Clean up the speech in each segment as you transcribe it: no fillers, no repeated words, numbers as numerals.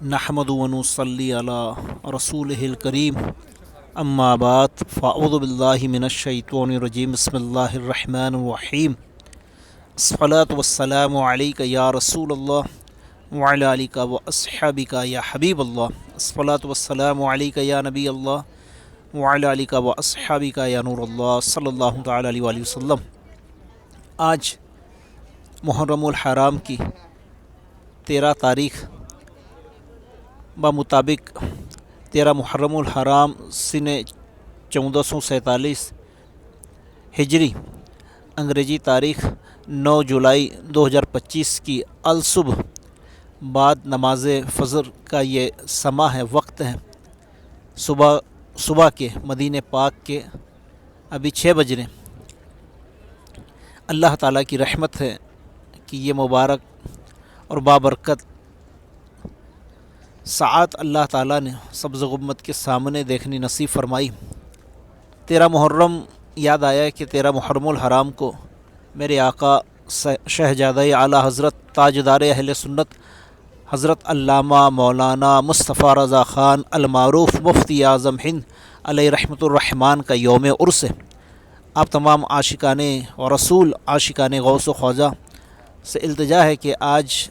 نحمد و نصلی علی رسولہ الکریم اما بعد فاعوذ باللہ من الشیطان الرجیم بسم اللہ الرحمن الرحیم الصلاۃ والسلام علیک یا رسول اللہ وعلی آلک و اصحابک یا حبیب اللہ الصلاۃ والسلام علیک یا نبی اللہ وعلی آلک و اصحابک یا نور اللہ صلی اللہ تعالی علیہ وآلہ وسلم۔ آج محرم الحرام کی 13 تاریخ بمطابق 13 محرم الحرام سن 1447 ہجری انگریزی تاریخ 9 جولائی 2025 کی الصبح بعد نماز فجر کا یہ سماع ہے، وقت ہے صبح کے مدینہ پاک کے ابھی 6 بج رہے ہیں۔ اللہ تعالیٰ کی رحمت ہے کہ یہ مبارک اور بابرکت ساعت اللہ تعالیٰ نے سبز غمت کے سامنے دیکھنی نصیب فرمائی۔ 13 محرم یاد آیا کہ 13 محرم الحرام کو میرے آقا شہزادہ اعلیٰ حضرت تاجدار اہل سنت حضرت علامہ مولانا مصطفیٰ رضا خان المعروف مفتی اعظم ہند علیہ رحمۃ الرحمن کا یوم عرس ہے۔ آپ تمام عاشقان و رسول عاشقان غوث و خواجہ سے التجا ہے کہ آج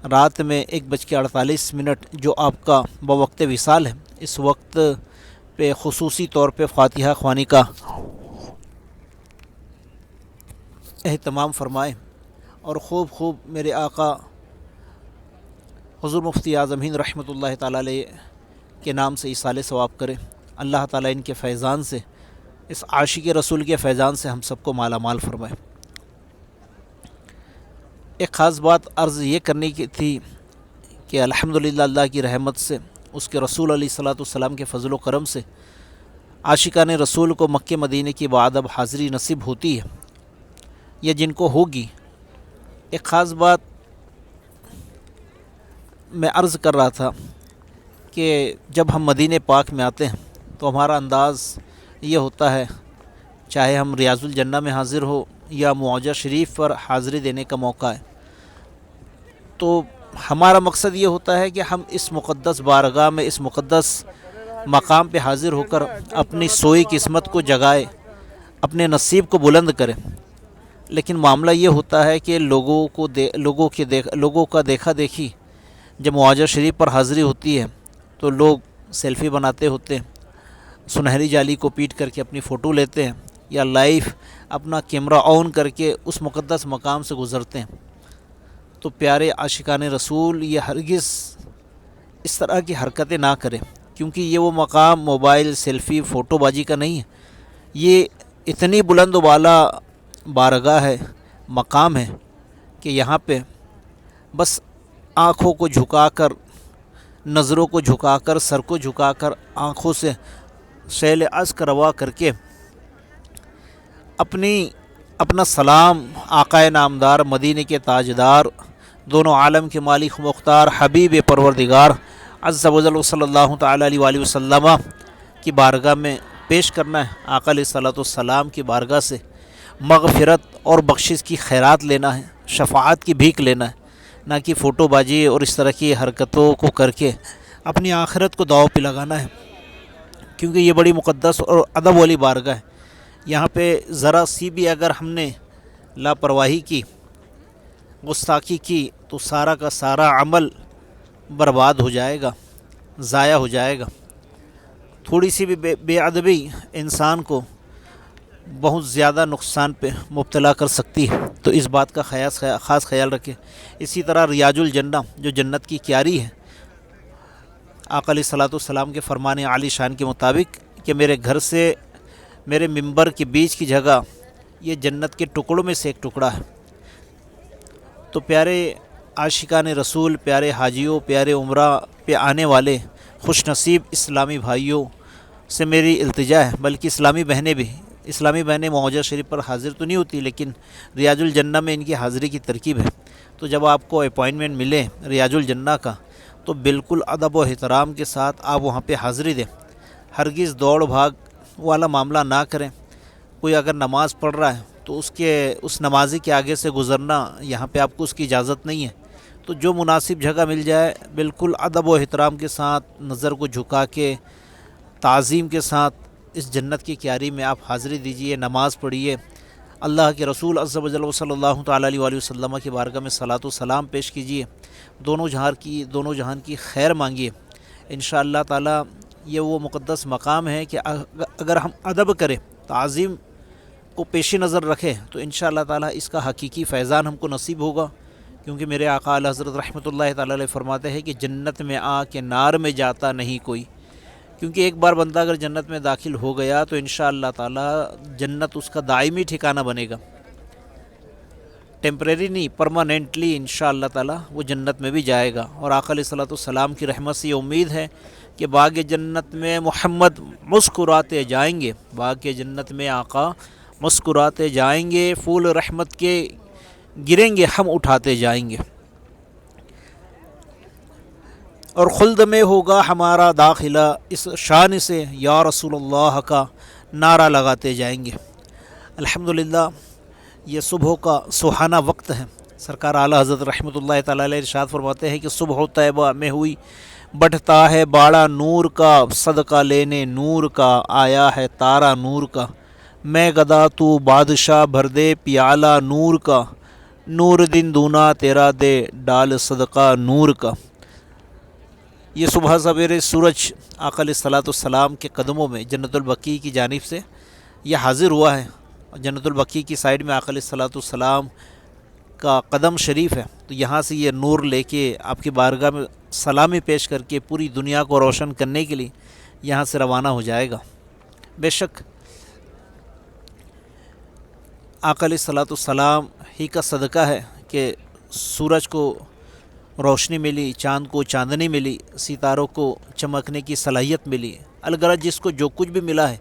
رات میں 1:48 جو آپ کا بوقت وصال ہے، اس وقت پہ خصوصی طور پہ فاتحہ خوانی کا اہتمام فرمائیں اور خوب میرے آقا حضور مفتی اعظم ہند رحمۃ اللہ تعالیٰ علیہ کے نام سے ایصال ثواب کریں۔ اللہ تعالیٰ ان کے فیضان سے، اس عاشق رسول کے فیضان سے ہم سب کو مالا مال فرمائے۔ ایک خاص بات عرض یہ کرنے کی تھی کہ الحمدللہ اللہ کی رحمت سے، اس کے رسول علیہ الصلاۃ والسلام کے فضل و کرم سے عاشقان رسول کو مکہ مدینہ کی باادب حاضری نصیب ہوتی ہے، یا جن کو ہوگی۔ ایک خاص بات میں عرض کر رہا تھا کہ جب ہم مدینہ پاک میں آتے ہیں تو ہمارا انداز یہ ہوتا ہے، چاہے ہم ریاض الجنہ میں حاضر ہو یا معجہ شریف پر حاضری دینے کا موقع ہے، تو ہمارا مقصد یہ ہوتا ہے کہ ہم اس مقدس بارگاہ میں، اس مقدس مقام پہ حاضر ہو کر اپنی سوئی قسمت کو جگائے، اپنے نصیب کو بلند کریں۔ لیکن معاملہ یہ ہوتا ہے کہ لوگوں کا دیکھا دیکھی جب معجہ شریف پر حاضری ہوتی ہے تو لوگ سیلفی بناتے ہوتے ہیں، سنہری جالی کو پیٹ کر کے اپنی فوٹو لیتے ہیں، یا لائیو اپنا کیمرہ آن کر کے اس مقدس مقام سے گزرتے ہیں۔ تو پیارے عاشقان رسول یہ ہرگز اس طرح کی حرکتیں نہ کریں، کیونکہ یہ وہ مقام موبائل سیلفی فوٹو بازی کا نہیں ہے۔ یہ اتنی بلند و بالا بارگاہ ہے، مقام ہے کہ یہاں پہ بس آنکھوں کو جھکا کر، نظروں کو جھکا کر، سر کو جھکا کر، آنکھوں سے سیل اشک روا کر کے اپنا سلام آقائے نامدار، مدینے کے تاجدار، دونوں عالم کے مالک مختار، حبیب پروردگار عز و جل صلی اللہ تعالی علیہ وآلہ وسلم کی بارگاہ میں پیش کرنا ہے۔ آقا علیہ الصلوۃ والسلام کی بارگاہ سے مغفرت اور بخشش کی خیرات لینا ہے، شفاعت کی بھیک لینا ہے، نہ کہ فوٹو بازی اور اس طرح کی حرکتوں کو کر کے اپنی آخرت کو داؤ پہ لگانا ہے، کیونکہ یہ بڑی مقدس اور ادب والی بارگاہ ہے۔ یہاں پہ ذرا سی بھی اگر ہم نے لاپرواہی کی، گستاخی کی، تو سارا کا سارا عمل برباد ہو جائے گا، ضائع ہو جائے گا۔ تھوڑی سی بھی بے ادبی انسان کو بہت زیادہ نقصان پہ مبتلا کر سکتی ہے، تو اس بات کا خاص خیال رکھیں۔ اسی طرح ریاض الجنہ جو جنت کی کیاری ہے، آقا علیہ الصلوۃ والسلام کے فرمان عالی شان کے مطابق کہ میرے گھر سے میرے ممبر کے بیچ کی جگہ یہ جنت کے ٹکڑوں میں سے ایک ٹکڑا ہے۔ تو پیارے عاشقان رسول، پیارے حاجیوں، پیارے عمرہ پہ آنے والے خوش نصیب اسلامی بھائیوں سے میری التجا ہے، بلکہ اسلامی بہنیں معجہ شریف پر حاضر تو نہیں ہوتی، لیکن ریاض الجنہ میں ان کی حاضری کی ترکیب ہے۔ تو جب آپ کو اپائنٹمنٹ ملے ریاض الجنہ کا، تو بالکل ادب و احترام کے ساتھ آپ وہاں پہ حاضری دیں، ہرگز دوڑ بھاگ والا معاملہ نہ کریں۔ کوئی اگر نماز پڑھ رہا ہے تو اس نمازی کے آگے سے گزرنا، یہاں پہ آپ کو اس کی اجازت نہیں ہے۔ تو جو مناسب جگہ مل جائے بالکل ادب و احترام کے ساتھ نظر کو جھکا کے تعظیم کے ساتھ اس جنت کی کیاری میں آپ حاضری دیجئے، نماز پڑھیے، اللہ کے رسول عز و جل صلی اللہ تعالیٰ علیہ وآلہ وسلم کی بارگاہ میں صلاۃ و سلام پیش کیجیے، دونوں جہان کی خیر مانگیے۔ انشاءاللہ تعالیٰ یہ وہ مقدس مقام ہے کہ اگر ہم ادب کریں، تعظیم کو پیش نظر رکھیں تو انشاءاللہ تعالیٰ اس کا حقیقی فیضان ہم کو نصیب ہوگا، کیونکہ میرے آقا اعلیٰ حضرت رحمۃ اللہ تعالیٰ علیہ فرماتے ہیں کہ جنت میں آ کے نار میں جاتا نہیں کوئی، کیونکہ ایک بار بندہ اگر جنت میں داخل ہو گیا تو انشاءاللہ تعالیٰ جنت اس کا دائمی ٹھکانہ بنے گا، ٹیمپریری نہیں، پرماننٹلی انشاءاللہ تعالیٰ وہ جنت میں بھی جائے گا۔ اور آقا علیہ الصلوۃ والسلام کی رحمت سے یہ امید ہے کہ باغ جنت میں محمد مسکراتے جائیں گے، باغ جنت میں آقا مسکراتے جائیں گے، پھول رحمت کے گریں گے، ہم اٹھاتے جائیں گے، اور خلد میں ہوگا ہمارا داخلہ، اس شان سے یا رسول اللہ کا نعرہ لگاتے جائیں گے۔ الحمدللہ یہ صبح کا سہانا وقت ہے۔ سرکار اعلیٰ حضرت رحمۃ اللہ تعالیٰ علیہ ارشاد فرماتے ہیں کہ صبح طیبہ میں ہوئی بڑھتا ہے باڑا نور کا، صدقہ لینے نور کا آیا ہے تارا نور کا، میں گدا تو بادشاہ بھر دے پیالہ نور کا، نور دن دونا تیرا دے ڈال صدقہ نور کا۔ یہ صبح سویرے سورج آقا علیہ الصلوۃ والسلام کے قدموں میں جنت البقیع کی جانب سے یہ حاضر ہوا ہے، جنت البقیع کی سائیڈ میں آقا علیہ الصلوۃ والسلام کا قدم شریف ہے، تو یہاں سے یہ نور لے کے آپ کی بارگاہ میں سلامی پیش کر کے پوری دنیا کو روشن کرنے کے لیے یہاں سے روانہ ہو جائے گا۔ بے شک آقا علیہ الصلوۃ والسلام ہی کا صدقہ ہے کہ سورج کو روشنی ملی، چاند کو چاندنی ملی، ستاروں کو چمکنے کی صلاحیت ملی، الغرض جس کو جو کچھ بھی ملا ہے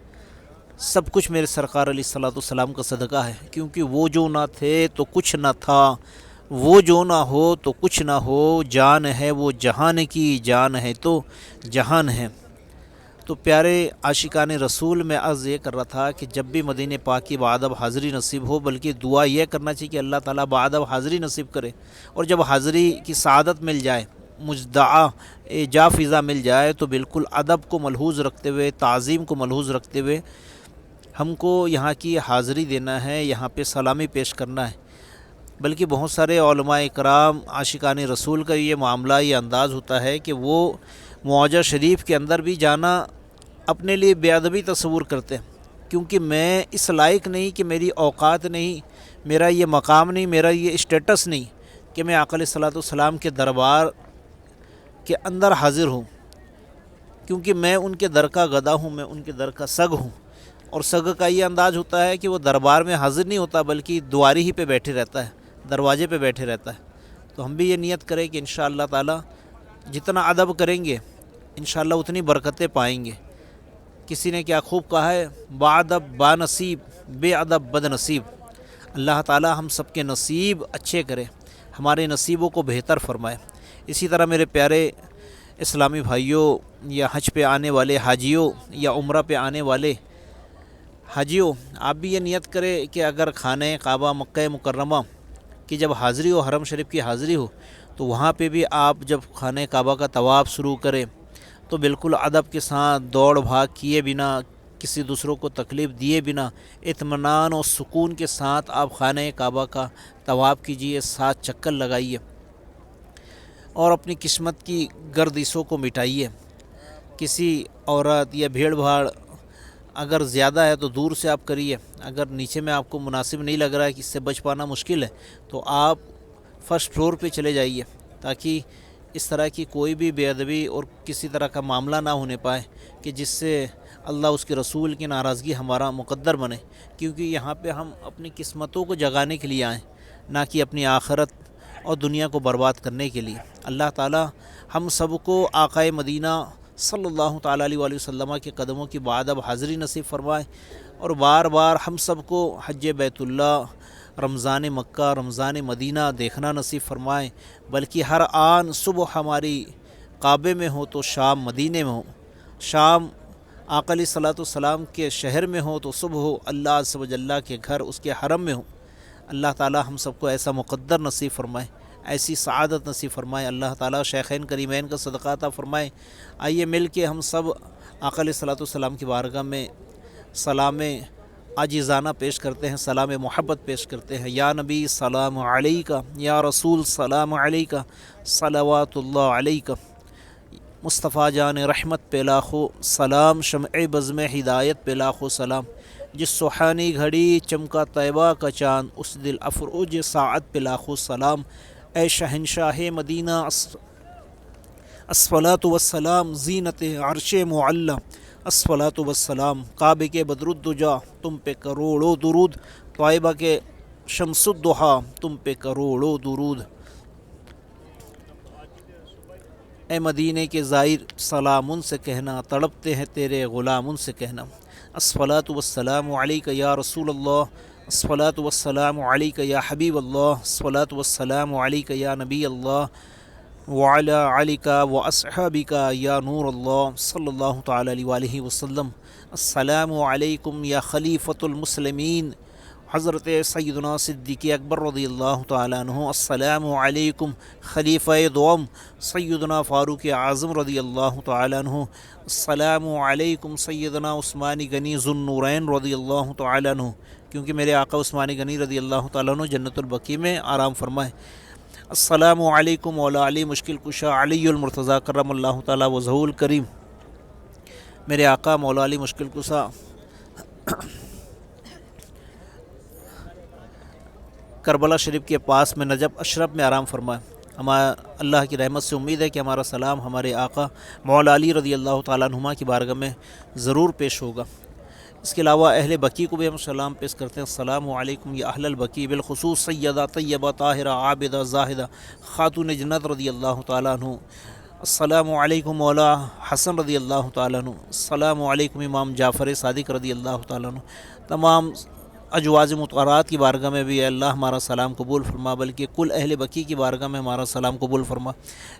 سب کچھ میرے سرکار علیہ الصلوۃ والسلام کا صدقہ ہے، کیونکہ وہ جو نہ تھے تو کچھ نہ تھا، وہ جو نہ ہو تو کچھ نہ ہو، جان ہے وہ جہان کی، جان ہے تو جہان ہے۔ تو پیارے عاشقان رسول میں عرض یہ کر رہا تھا کہ جب بھی مدینہ پاک کی بعدب حاضری نصیب ہو، بلکہ دعا یہ کرنا چاہیے کہ اللہ تعالیٰ بعدب حاضری نصیب کرے، اور جب حاضری کی سعادت مل جائے، مجدعا جا فضا مل جائے، تو بالکل ادب کو ملحوظ رکھتے ہوئے، تعظیم کو ملحوظ رکھتے ہوئے ہم کو یہاں کی حاضری دینا ہے، یہاں پہ سلامی پیش کرنا ہے۔ بلکہ بہت سارے علماء کرام عاشقان رسول کا یہ معاملہ، یہ انداز ہوتا ہے کہ وہ معجزہ شریف کے اندر بھی جانا اپنے لیے بے ادبی تصور کرتے ہیں، کیونکہ میں اس لائق نہیں، کہ میری اوقات نہیں، میرا یہ مقام نہیں، میرا یہ اسٹیٹس نہیں کہ میں آقا علیہ الصلوۃ والسلام کے دربار کے اندر حاضر ہوں، کیونکہ میں ان کے در کا گدا ہوں، میں ان کے در کا سگ ہوں۔ اور سگ کا یہ انداز ہوتا ہے کہ وہ دربار میں حاضر نہیں ہوتا، بلکہ دواری ہی پہ بیٹھے رہتا ہے، دروازے پہ بیٹھے رہتا ہے۔ تو ہم بھی یہ نیت کریں کہ انشاءاللہ تعالی جتنا ادب کریں گے انشاءاللہ اتنی برکتیں پائیں گے۔ کسی نے کیا خوب کہا ہے، باادب با نصیب، بے ادب بد نصیب۔ اللہ تعالی ہم سب کے نصیب اچھے کرے، ہمارے نصیبوں کو بہتر فرمائے۔ اسی طرح میرے پیارے اسلامی بھائیوں، یا حج پہ آنے والے حاجیوں، یا عمرہ پہ آنے والے حاجیوں، آپ بھی یہ نیت کریں کہ اگر خانہ کعبہ مکہ مکرمہ کی جب حاضری ہو، حرم شریف کی حاضری ہو، تو وہاں پہ بھی آپ جب خانہ کعبہ کا طواف شروع کریں تو بالکل ادب کے ساتھ، دوڑ بھاگ کیے بنا، کسی دوسروں کو تکلیف دیے بنا، اطمینان اور سکون کے ساتھ آپ خانہ کعبہ کا طواف کیجیے، 7 چکر لگائیے، اور اپنی قسمت کی گردشوں کو مٹائیے۔ کسی عورت یا بھیڑ بھاڑ اگر زیادہ ہے تو دور سے آپ کریے، اگر نیچے میں آپ کو مناسب نہیں لگ رہا ہے کہ اس سے بچ پانا مشکل ہے تو آپ فرسٹ فلور پہ چلے جائیے، تاکہ اس طرح کی کوئی بھی بے ادبی اور کسی طرح کا معاملہ نہ ہونے پائے کہ جس سے اللہ اس کے رسول کی ناراضگی ہمارا مقدر بنے، کیونکہ یہاں پہ ہم اپنی قسمتوں کو جگانے کے لیے آئیں، نہ کہ اپنی آخرت اور دنیا کو برباد کرنے کے لیے۔ اللہ تعالی ہم سب کو آقائے مدینہ صلی اللہ تعالیٰ علیہ وآلہ وسلم کے قدموں کی بعدب حاضری نصیب فرمائے، اور بار بار ہم سب کو حج بیت اللہ، رمضان مکہ، رمضان مدینہ دیکھنا نصیب فرمائے، بلکہ ہر آن صبح ہماری کعبے میں ہو تو شام مدینے میں ہو، شام آقا علیہ الصلوۃ والسلام کے شہر میں ہو تو صبح ہو اللہ عز و جل کے گھر، اس کے حرم میں ہو۔ اللہ تعالی ہم سب کو ایسا مقدر نصیب فرمائے۔ ایسی سعادت نصیب فرمائے اللہ تعالیٰ، شیخین کریمین کا صدقہ عطا فرمائے۔ آئیے مل کے ہم سب آقا علیہ الصلوۃ والسلام کی بارگاہ میں سلام عاجزانہ پیش کرتے ہیں، سلام محبت پیش کرتے ہیں۔ یا نبی سلام علیکہ، یا رسول سلام علیکہ، صلوات اللہ علیکہ۔ مصطفیٰ جان رحمت پہ لاکھوں سلام، شمع بزم ہدایت پہ لاکھوں سلام۔ جس سبحانی گھڑی چمکا طیبہ کا چاند، اس دل افروج ساعت پہ لاکھوں سلام۔ اے شہنشاہ مدینہ الصلاۃ والسلام، زینت عرش معلی الصلاۃ والسلام۔ کعبے کے بدر الدجا تم پہ کروڑوں درود، طیبہ کے شمس الضحیٰ تم پہ کروڑوں درود۔ اے مدینے کے زائر سلام ان سے کہنا، تڑپتے ہیں تیرے غلام ان سے کہنا۔ الصلاۃ والسلام علیکہ یا رسول اللہ، الصلاۃ والسلام علیکہ یا حبیب اللہ، الصلاۃ والسلام علیکہ یا نبی اللہ، وعلی علیکہ واصحابکہ یا نور اللہ، صلی اللہ تعالی علیہ وآلہ وسلم۔ السلام علیکم یا خلیفۃ المسلمین حضرت سیدنا صدیق اکبر رضی اللہ تعالیٰ عنہ۔ السلام علیکم خلیفہ دوم سیدنا فاروق اعظم رضی اللہ تعالیٰ عنہ۔ السلام علیکم سیدنا عثمان غنی ذو النورین رضی اللہ تعالیٰ عنہ، کیونکہ میرے آقا عثمان غنی رضی اللہ تعالیٰ عنہ جنت البقیع میں آرام فرمائے۔ السلام علیکم مولا علی مشکل کشا علی المرتضیٰ کرم اللہ تعالیٰ وجہہ الکریم۔ میرے آقا مولا علی مشکل کشا کربلا شریف کے پاس میں نجف اشرف میں آرام فرمائے۔ ہمارا اللہ کی رحمت سے امید ہے کہ ہمارا سلام ہمارے آقا مولا علی رضی اللہ تعالیٰ عنہما کی بارگاہ میں ضرور پیش ہوگا۔ اس کے علاوہ اہل بقیع کو بھی ہم سلام پیش کرتے ہیں۔ السلام علیکم یا اہل البقیع، بالخصوص سیدہ طیبہ طاہرہ عابدہ زاہدہ خاتون جنت رضی اللہ تعالیٰ عنہ۔ السلام علیکم مولا حسن رضی اللہ تعالیٰ عنہ۔ السلام علیکم امام جعفر صادق رضی اللہ تعالیٰ عنہ۔ تمام ازواج مطہرات کی بارگاہ میں بھی اے اللہ ہمارا سلام قبول فرما، بلکہ کل اہل بقیع کی بارگاہ میں ہمارا سلام قبول فرما۔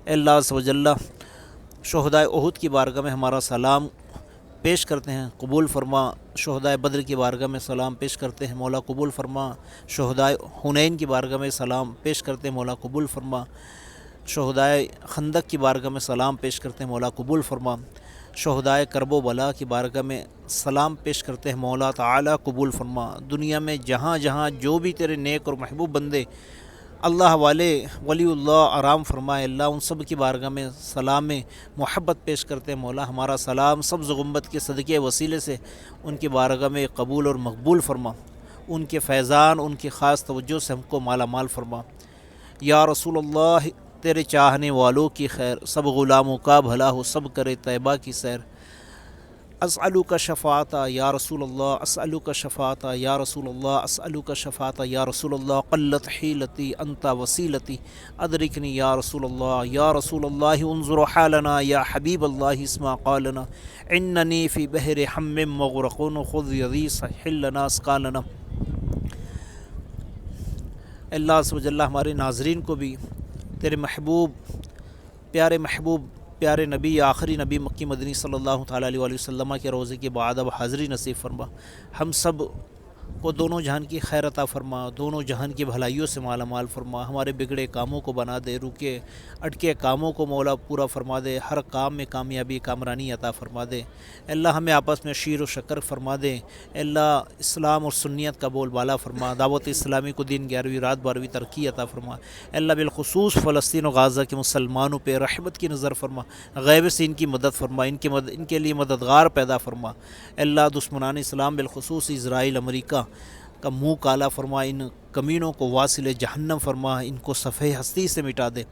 اے اللہ عز و جل شہدائے احد کی بارگاہ میں ہمارا سلام پیش کرتے ہیں، قبول فرما۔ شہدائے بدر کی بارگاہ میں سلام پیش کرتے ہیں، مولا قبول فرما۔ شہدائے حنین کی بارگاہ میں سلام پیش کرتے ہیں، مولا قبول فرما۔ شہدائے خندق کی بارگاہ میں سلام پیش کرتے ہیں، مولا قبول فرما۔ شہدائے کرب و بلا کی بارگاہ میں سلام پیش کرتے ہیں، مولا تعالیٰ قبول فرما۔ دنیا میں جہاں جہاں جو بھی تیرے نیک اور محبوب بندے اللہ والے ولی اللہ آرام فرمائے، اللہ ان سب کی بارگاہ میں سلام محبت پیش کرتے ہیں، مولا ہمارا سلام سبز گنبد کے صدقے وسیلے سے ان کی بارگاہ میں قبول اور مقبول فرما۔ ان کے فیضان، ان کی خاص توجہ سے ہم کو مالا مال فرما۔ یا رسول اللہ تیرے چاہنے والوں کی خیر، سب غلاموں کا بھلا ہو، سب کرے طیبہ کی سیر۔ اسألک شفاعت یا رسول اللہ، اسألک شفاعت یا رسول اللہ، اسألک شفاعت یا رسول اللہ، قلت حیلتی انت وسیلتی ادرکنی یا رسول اللہ، یا رسول اللہ انظر حالنا یا حبیب اللہ اسمع قالنا اننی فی بحر ہم مغرق خذ یدی سہل لنا اسقالنا۔ اللہ عز و جل ہمارے ناظرین کو بھی تیرے محبوب پیارے نبی، آخری نبی مکی مدنی صلی اللہ تعالیٰ علیہ وآلہ وسلم کے روضے کے بعد اب حاضری نصیب فرما۔ ہم سب کو دونوں جہان کی خیر عطا فرما، دونوں جہان کی بھلائیوں سے مالا مال فرما۔ ہمارے بگڑے کاموں کو بنا دے، رکے اٹکے کاموں کو مولا پورا فرما دے، ہر کام میں کامیابی کامرانی عطا فرما دے۔ اللہ ہمیں آپس میں شیر و شکر فرما دے۔ اللہ اسلام اور سنیت کا بول بالا فرما، دعوت اسلامی کو دین 11ویں رات 12ویں ترقی عطا فرما۔ اللہ بالخصوص فلسطین و غازہ کے مسلمانوں پہ رحمت کی نظر فرما، غیب سے ان کی مدد فرما، ان کے لیے مددگار پیدا فرما۔ اللہ دشمنان اسلام بالخصوص اسرائیل امریکہ کا منہ کالا فرما، ان کمینوں کو واصل جہنم فرما، ان کو صفحہ ہستی سے مٹا دے۔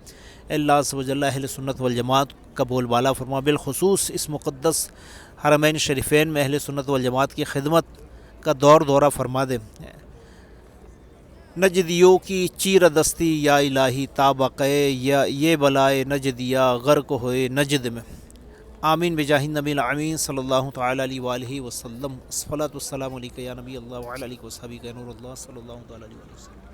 اللہ عز و جل اہل سنت والجماعت کا بول بالا فرما، بالخصوص اس مقدس حرمین شریفین میں اہل سنت والجماعت کی خدمت کا دورہ فرما دے۔ نجدیوں کی چیر دستی یا الہی تابقے یا یہ بلائے نجدیا غرق ہوئے نجد میں، آمین بجاہ النبی الامین صلی اللہ تعالیٰ علیہ وآلہ وسلم۔ الصلاۃ والسلام علیکہ یا نبی اللہ وعلی آلہ وصحبہ یا نور اللہ صلی اللہ تعالیٰ علیہ وسلم۔